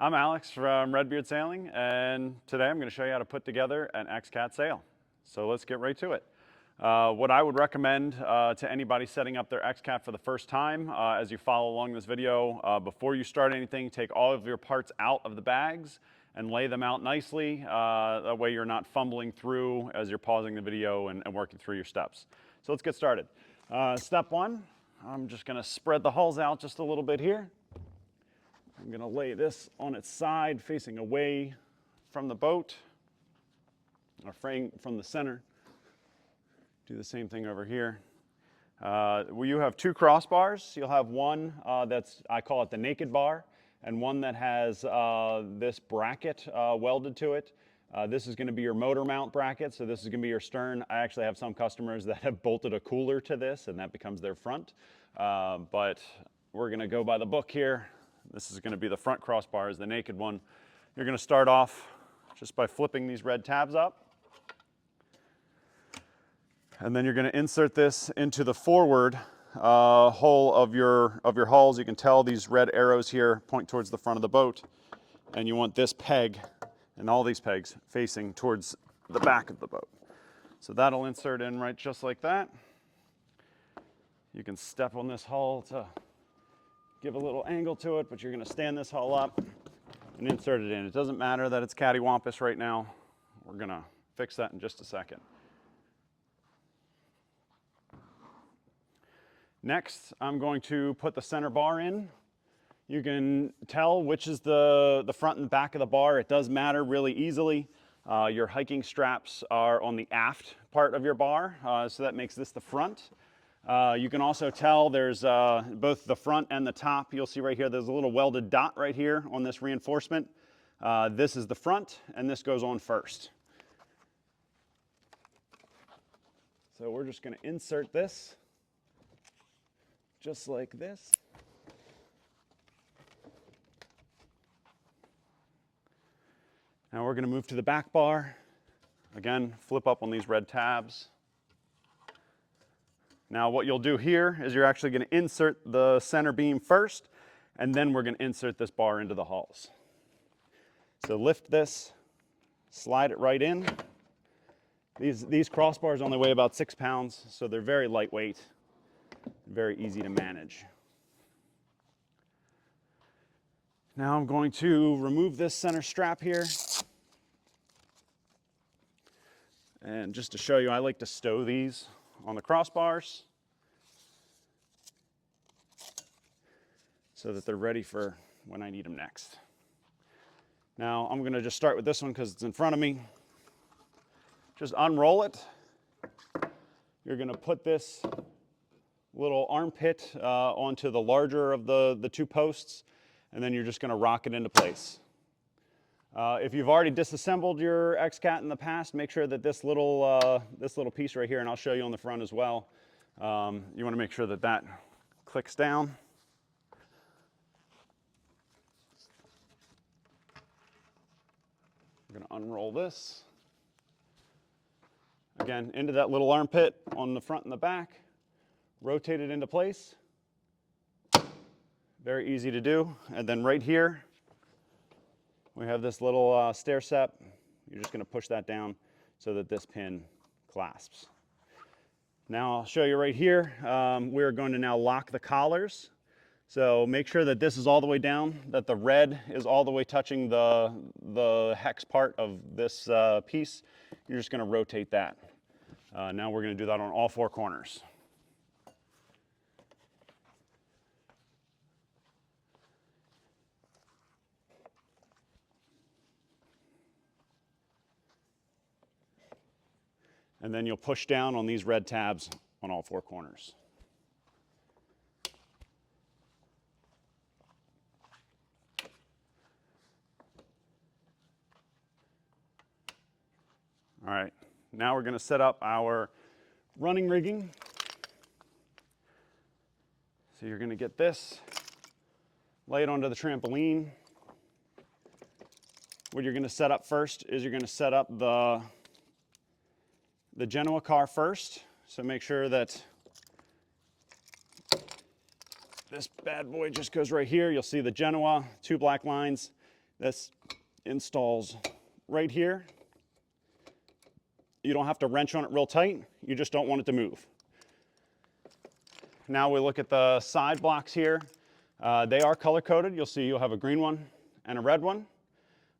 I'm Alex from Redbeard Sailing, and today I'm going to show you how to put together an XCAT sail. So let's get right to it. What I would recommend to anybody setting up their XCAT for the first time, as you follow along this video, before you start anything, take all of your parts out of the bags and lay them out nicely. That way you're not fumbling through as you're pausing the video and working through your steps. So let's get started. Step one, I'm just going to spread the hulls out just a little bit here. I'm going to lay this on its side facing away from the boat, or from the center. Do the same thing over here. You have two crossbars. You'll have one I call it the naked bar, and one that has this bracket welded to it. This is going to be your motor mount bracket, so this is going to be your stern. I actually have some customers that have bolted a cooler to this, and that becomes their front. But we're going to go by the book here. This is going to be the front crossbar, is the naked one. You're going to start off just by flipping these red tabs up. And then you're going to insert this into the forward hole of your hulls. You can tell these red arrows here point towards the front of the boat. And you want this peg and all these pegs facing towards the back of the boat. So that'll insert in right just like that. You can step on this hull to give a little angle to it, but you're going to stand this hull up and insert it in. It doesn't matter that it's cattywampus right now. We're going to fix that in just a second. Next, I'm going to put the center bar in. You can tell which is the front and back of the bar. It does matter really easily. Your hiking straps are on the aft part of your bar, so that makes this the front. You can also tell there's both the front and the top. You'll see right here, there's a little welded dot right here on this reinforcement. This is the front, and this goes on first. So we're just going to insert this just like this. Now we're going to move to the back bar. Again, flip up on these red tabs. Now what you'll do here is you're actually going to insert the center beam first, and then we're going to insert this bar into the hulls. So lift this, slide it right in. These crossbars only weigh about 6 pounds, so they're very lightweight, very easy to manage. Now I'm going to remove this center strap here. And just to show you, I like to stow these on the crossbars so that they're ready for when I need them next. Now I'm going to just start with this one because it's in front of me. Just unroll it. You're going to put this little armpit onto the larger of the two posts, and then you're just going to rock it into place. If you've already disassembled your XCAT in the past, make sure that this little piece right here, and I'll show you on the front as well, you want to make sure that that clicks down. We're going to unroll this. Again, into that little armpit on the front and the back. Rotate it into place. Very easy to do. And then right here, we have this little stair step. You're just going to push that down so that this pin clasps. Now I'll show you right here. We're going to now lock the collars. So make sure that this is all the way down, that the red is all the way touching the hex part of this piece. You're just going to rotate that. Now we're going to do that on all 4 corners. And then you'll push down on these red tabs on all 4 corners. All right, now we're going to set up our running rigging. So you're going to get this, lay it onto the trampoline. What you're going to set up first is you're going to set up the Genoa car first. So make sure that this bad boy just goes right here. You'll see the Genoa, 2 black lines. This installs right here. You don't have to wrench on it real tight. You just don't want it to move. Now we look at the side blocks here. They are color coded. You'll see you'll have a green one and a red one.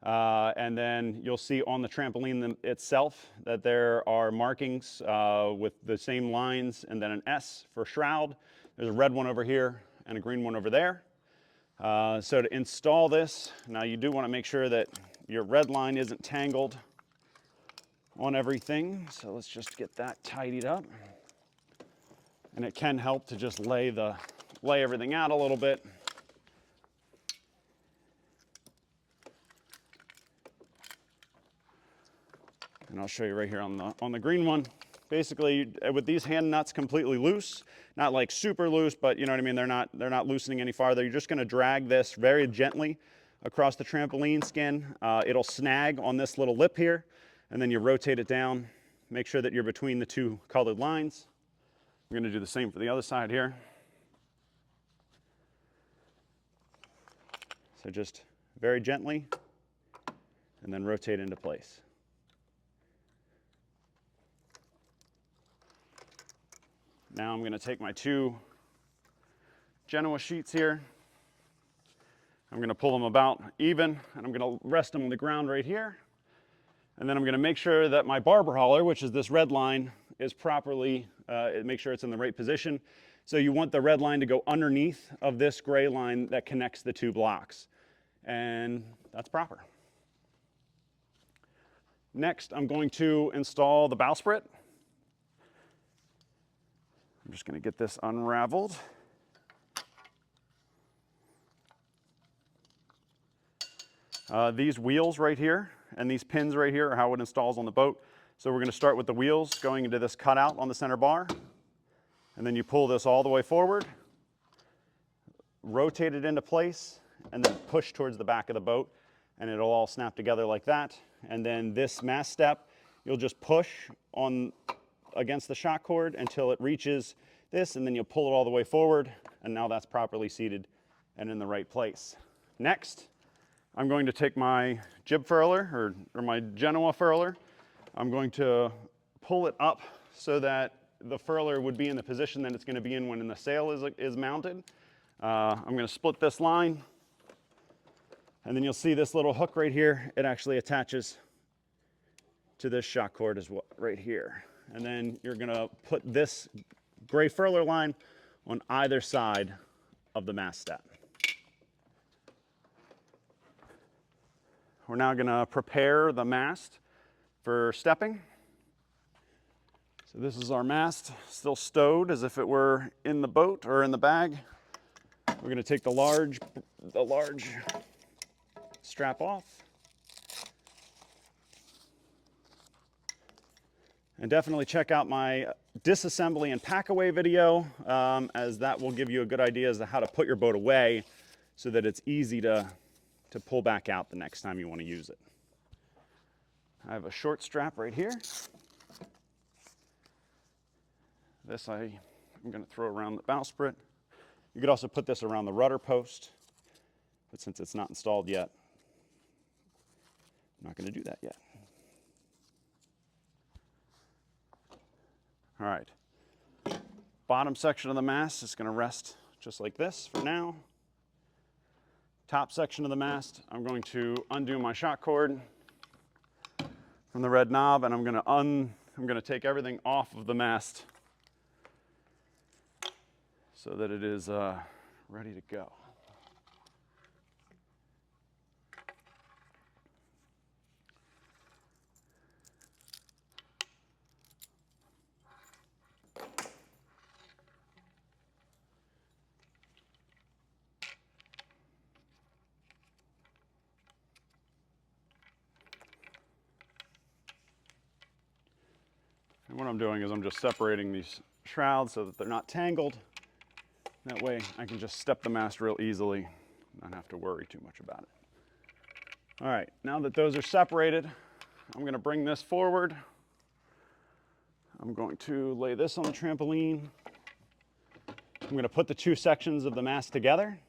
And then you'll see on the trampoline itself that there are markings with the same lines and then an S for shroud. There's a red one over here and a green one over there. So to install this, now you do want to make sure that your red line isn't tangled on everything. So let's just get that tidied up. And it can help to just lay everything out a little bit. And I'll show you right here on the green one. Basically, with these hand nuts completely loose, not like super loose, but you know what I mean, they're not loosening any farther. You're just gonna drag this very gently across the trampoline skin. It'll snag on this little lip here, and then you rotate it down. Make sure that you're between the two colored lines. I'm gonna do the same for the other side here. So just very gently, and then rotate into place. Now I'm going to take my two Genoa sheets here. I'm going to pull them about even, and I'm going to rest them on the ground right here. And then I'm going to make sure that my barber hauler, which is this red line, is properly, make sure it's in the right position. So you want the red line to go underneath of this gray line that connects the two blocks. And that's proper. Next, I'm going to install the bowsprit. I'm just going to get this unraveled. These wheels right here and these pins right here are how it installs on the boat. So we're going to start with the wheels going into this cutout on the center bar. And then you pull this all the way forward, rotate it into place, and then push towards the back of the boat. And it'll all snap together like that. And then this mast step, you'll just push on against the shock cord until it reaches this, and then you'll pull it all the way forward, and now that's properly seated and in the right place. Next, I'm going to take my jib furler or my Genoa furler. I'm going to pull it up so that the furler would be in the position that it's going to be in when the sail is mounted. I'm going to split this line, and then you'll see this little hook right here. It actually attaches to this shock cord as well, right here. And then you're going to put this gray furler line on either side of the mast step. We're now going to prepare the mast for stepping. So this is our mast, still stowed as if it were in the boat or in the bag. We're going to take the large strap off. And definitely check out my disassembly and pack away video, as that will give you a good idea as to how to put your boat away so that it's easy to pull back out the next time you want to use it. I have a short strap right here. This I'm going to throw around the bowsprit. You could also put this around the rudder post, but since it's not installed yet, I'm not going to do that yet. All right, bottom section of the mast is going to rest just like this for now. Top section of the mast, I'm going to undo my shock cord from the red knob, and I'm going to take everything off of the mast so that it is ready to go. And what I'm doing is I'm just separating these shrouds so that they're not tangled. That way I can just step the mast real easily, not have to worry too much about it. All right, now that those are separated, I'm going to bring this forward. I'm going to lay this on the trampoline. I'm going to put the two sections of the mast together,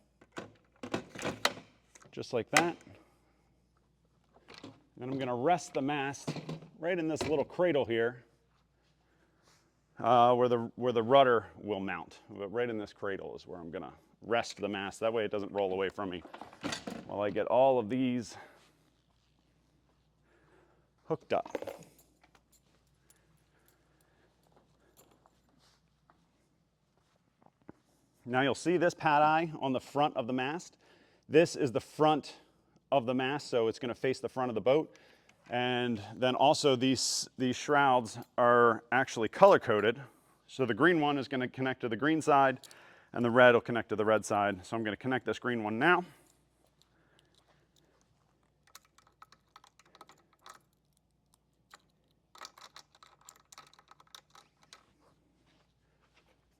just like that. Then I'm going to rest the mast right in this little cradle here where the rudder will mount. But right in this cradle is where I'm going to rest the mast. That way it doesn't roll away from me while I get all of these hooked up. Now you'll see this pad eye on the front of the mast. This is the front of the mast, so it's going to face the front of the boat. And then also these shrouds are actually color-coded. So the green one is going to connect to the green side, and the red will connect to the red side. So I'm going to connect this green one now.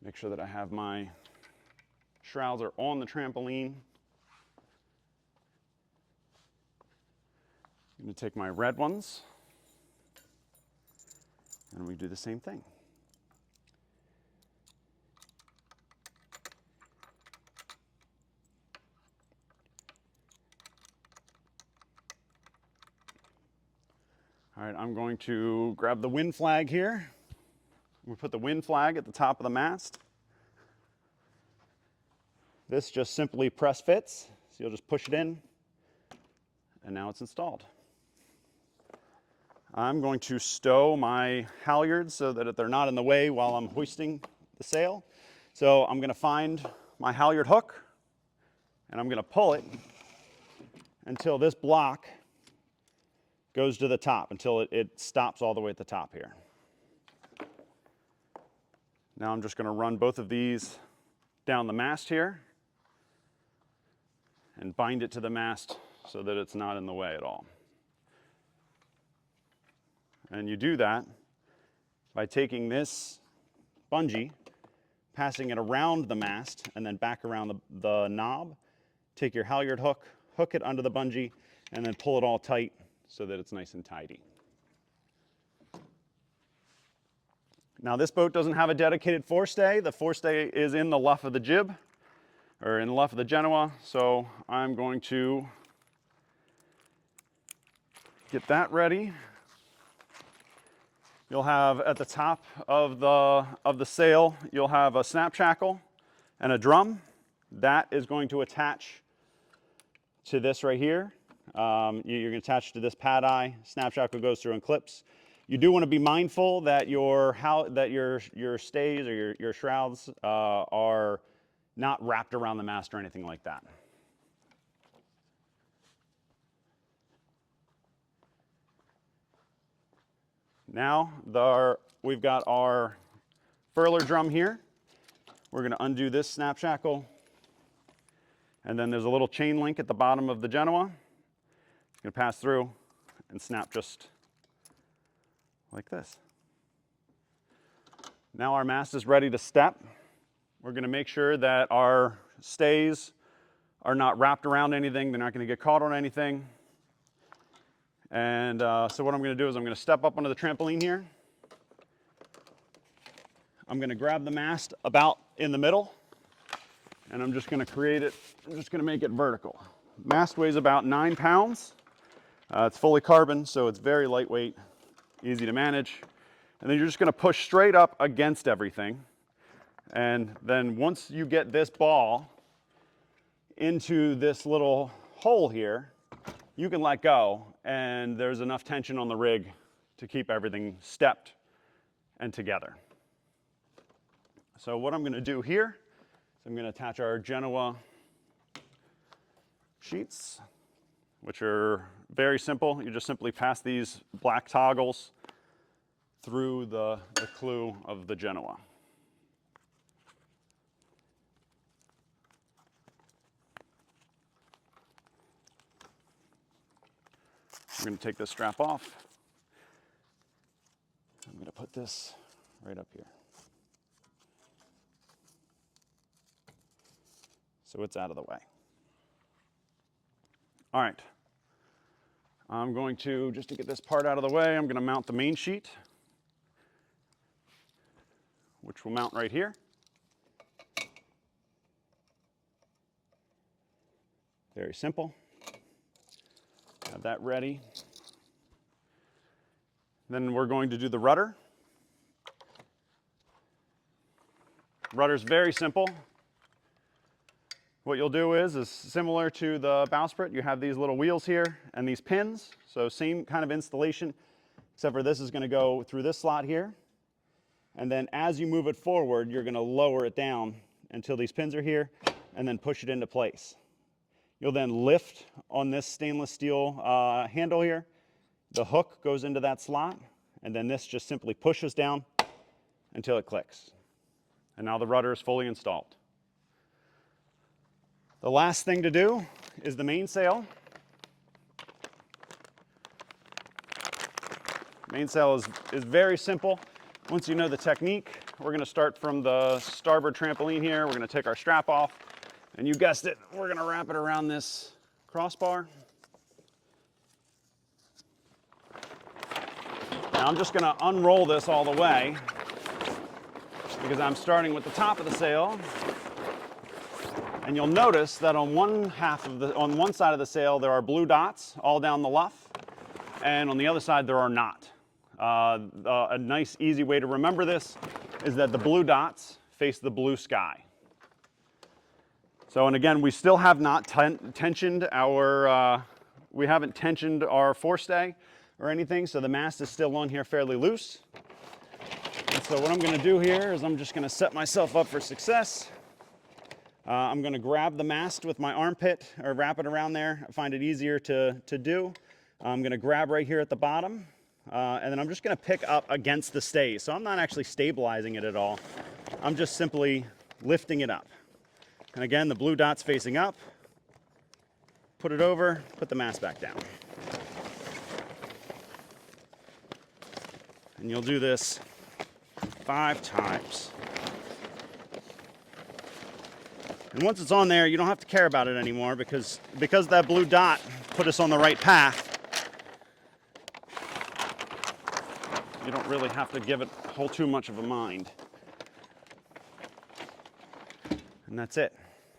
Make sure that I have my shrouds are on the trampoline. I'm going to take my red ones, and we do the same thing. All right, I'm going to grab the wind flag here. We put the wind flag at the top of the mast. This just simply press fits, so you'll just push it in, and now it's installed. I'm going to stow my halyards so that they're not in the way while I'm hoisting the sail. So I'm going to find my halyard hook, and I'm going to pull it until this block goes to the top, until it stops all the way at the top here. Now I'm just going to run both of these down the mast here and bind it to the mast so that it's not in the way at all. And you do that by taking this bungee, passing it around the mast and then back around the knob. Take your halyard hook, hook it under the bungee, and then pull it all tight so that it's nice and tidy. Now this boat doesn't have a dedicated forestay. The forestay is in the luff of the jib, or in the luff of the Genoa, so I'm going to get that ready. You'll have at the top of the sail, you'll have a snap shackle and a drum. That is going to attach to this right here. You're going to attach to this pad eye. Snap shackle goes through and clips. You do want to be mindful that your stays or your shrouds are not wrapped around the mast or anything like that. Now we've got our furler drum here. We're going to undo this snap shackle, and then there's a little chain link at the bottom of the Genoa. It's going to pass through and snap just like this. Now our mast is ready to step. We're going to make sure that our stays are not wrapped around anything. They're not going to get caught on anything. And so what I'm going to do is I'm going to step up onto the trampoline here. I'm going to grab the mast about in the middle, and I'm just going to create it. I'm just going to make it vertical. Mast weighs about 9 pounds. It's fully carbon, so it's very lightweight, easy to manage. And then you're just going to push straight up against everything. And then once you get this ball into this little hole here, you can let go, and there's enough tension on the rig to keep everything stepped and together. So what I'm going to do here is I'm going to attach our Genoa sheets, which are very simple. You just simply pass these black toggles through the clew of the Genoa. I'm going to take this strap off. I'm going to put this right up here, so it's out of the way. All right. I'm going to, just to get this part out of the way, I'm going to mount the main sheet, which will mount right here. Very simple. Have that ready. Then we're going to do the rudder. Rudder's very simple. What you'll do is similar to the bowsprit. You have these little wheels here and these pins. So same kind of installation, except for this is going to go through this slot here. And then as you move it forward, you're going to lower it down until these pins are here and then push it into place. You'll then lift on this stainless steel handle here. The hook goes into that slot, and then this just simply pushes down until it clicks. And now the rudder is fully installed. The last thing to do is the mainsail. Mainsail is very simple. Once you know the technique, we're going to start from the starboard trampoline here. We're going to take our strap off, and you guessed it, we're going to wrap it around this crossbar. Now I'm just going to unroll this all the way because I'm starting with the top of the sail. And you'll notice that on one side of the sail there are blue dots all down the luff, and on the other side there are not. A nice easy way to remember this is that the blue dots face the blue sky. So, and again, we still have not tensioned our, we haven't tensioned our forestay or anything, so the mast is still on here fairly loose. And so what I'm going to do here is I'm just going to set myself up for success. I'm going to grab the mast with my armpit or wrap it around there. I find it easier to do. I'm going to grab right here at the bottom, and then I'm just going to pick up against the stay. So I'm not actually stabilizing it at all. I'm just simply lifting it up. And again, the blue dot's facing up. Put it over, put the mast back down. And you'll do this 5 times. And once it's on there, you don't have to care about it anymore because that blue dot put us on the right path. You don't really have to give it too much of a mind. And that's it.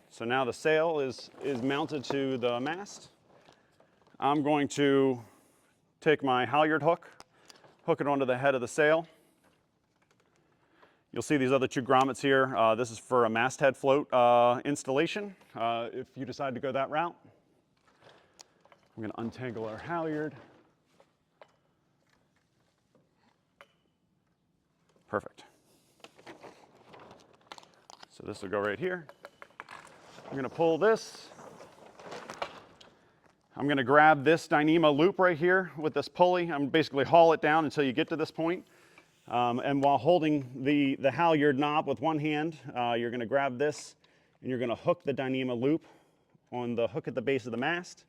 So now the sail is mounted to the mast. I'm going to take my halyard hook, hook it onto the head of the sail. You'll see these other 2 grommets here. This is for a masthead float installation, if you decide to go that route. I'm going to untangle our halyard. Perfect. So this will go right here. I'm going to pull this. I'm going to grab this Dyneema loop right here with this pulley. I'm basically haul it down until you get to this point. And while holding the halyard knob with one hand, you're going to grab this and you're going to hook the Dyneema loop on the hook at the base of the mast.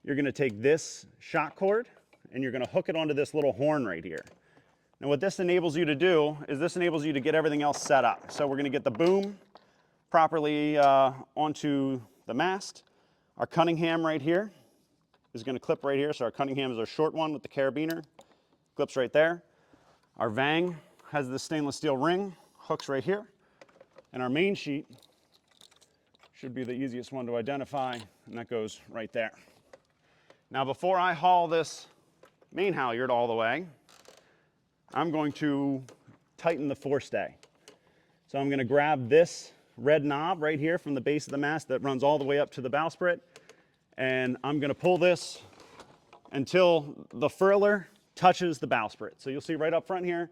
You're going to take this shock cord and you're going to hook it onto this little horn right here. Now what this enables you to do is this enables you to get everything else set up. So we're going to get the boom properly onto the mast. Our Cunningham right here is going to clip right here. So our Cunningham is our short one with the carabiner. Clips right there. Our Vang has this stainless steel ring, hooks right here. And our main sheet should be the easiest one to identify, and that goes right there. Now before I haul this main halyard all the way, I'm going to tighten the forestay. So I'm going to grab this red knob right here from the base of the mast that runs all the way up to the bowsprit, and I'm going to pull this until the furler touches the bowsprit. So you'll see right up front here,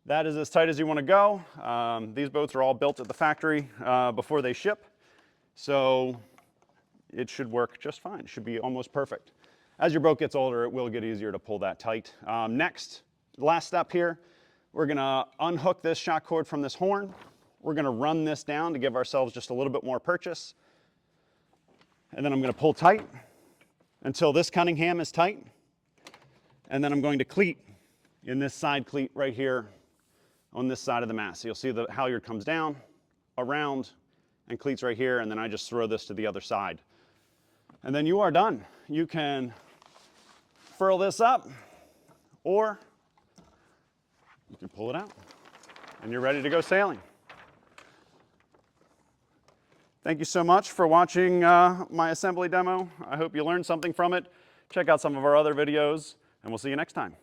that is as tight as you want to go. These boats are all built at the factory before they ship, so it should work just fine. It should be almost perfect. As your boat gets older, it will get easier to pull that tight. Next, last step here, we're going to unhook this shock cord from this horn. We're going to run this down to give ourselves just a little bit more purchase. And then I'm going to pull tight until this Cunningham is tight. And then I'm going to cleat in this side cleat right here on this side of the mast. So you'll see the halyard comes down, around, and cleats right here, and then I just throw this to the other side. And then you are done. You can furl this up, or you can pull it out, and you're ready to go sailing. Thank you so much for watching my assembly demo. I hope you learned something from it. Check out some of our other videos, and we'll see you next time.